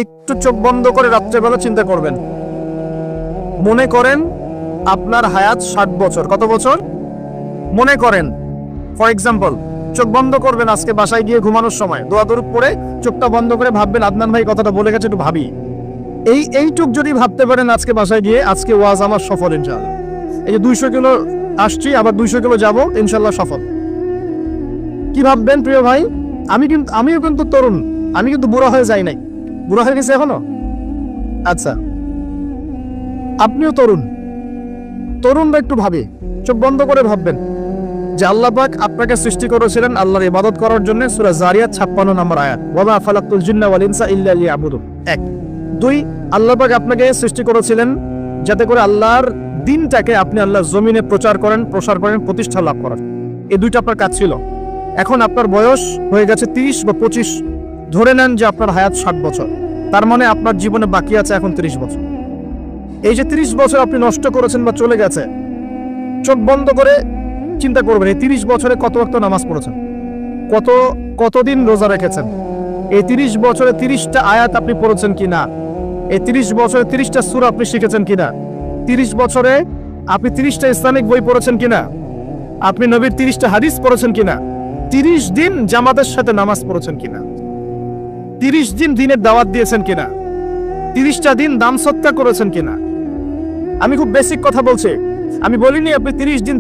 একটু চোখ বন্ধ করে রাত্রেবেলা চিন্তা করবেন। মনে করেন আপনার হায়াত 60 বছর। কত বছর? মনে করেন, ফর এক্সাম্পল, চোখ বন্ধ করবেন আজকে বাসায় গিয়ে ঘুমানোর সময়, দোয়া দরুদ পড়ে চোখটা বন্ধ করে ভাববেন আদনান ভাই কথাটা বলে গেছে, একটু ভাবি। এইটুক যদি ভাবতে পারেন আজকে বাসায় গিয়ে, আজকে ওয়াজ আমার সফল ইনশাআল্লাহ। এই যে 200 কিলো আসছি, আবার 200 কিলো যাবো, ইনশাআল্লাহ সফল। কি ভাববেন প্রিয় ভাই? আমিও কিন্তু তরুণ, আমি কিন্তু বুড়া হয়ে যাই নাই। বুড়া হয়ে গেছে এখনো? আচ্ছা, আপনিও তরুণরা একটু ভাবে, চোখ বন্ধ করে ভাববেন যে আল্লাহ পাক আপনাকে সৃষ্টি করেছিলেন আল্লাহর ইবাদত করার জন্য। সূরা জারিয়াত 56 নম্বর আয়াত, ওয়া মা খালাকতুল জিন্না ওয়াল ইনসা ইল্লা লিয়াবুদুন। 1 2 আল্লাহ পাক আপনাকে সৃষ্টি করেছিলেন যাতে করে আল্লাহর দ্বীনটাকে আপনি আল্লাহর জমিনে প্রচার করেন, প্রসার করেন, প্রতিষ্ঠা লাভ করেন। এই দুইটা আপনার কাজ ছিল। এখন আপনার বয়স হয়ে গেছে 30 বা 25, ধরে নেন যে আপনার হায়াত 60 বছর। তার মানে আপনার জীবনে বাকি আছে এখন 30 বছর। এই যে 30 বছর আপনি নষ্ট করেছেন বা চলে গেছে, চোখ বন্ধ করে চিন্তা করবেন এই 30 বছরে কত ওয়াক্ত নামাজ পড়েছেন, কতদিন রোজা রেখেছেন, এই 30 বছরে 30টা আয়াত আপনি পড়েছেন কিনা, এই 30 বছরে 30টা সূরা আপনি শিখেছেন কিনা, 30 বছরে আপনি 30টা ইসলামিক বই পড়েছেন কিনা, আপনি নবীর 30টা হাদিস পড়েছেন কিনা, 30 দিন জামাতের সাথে নামাজ পড়েছেন কিনা, 30 দিন দিনের দাওয়াত দিয়েছেন কিনা, 30টা দিন দান সৎকার করেছেন কিনা। আমি খুব বেসিক কথা বলছি, আমি বলিনি আপনি 30 দিন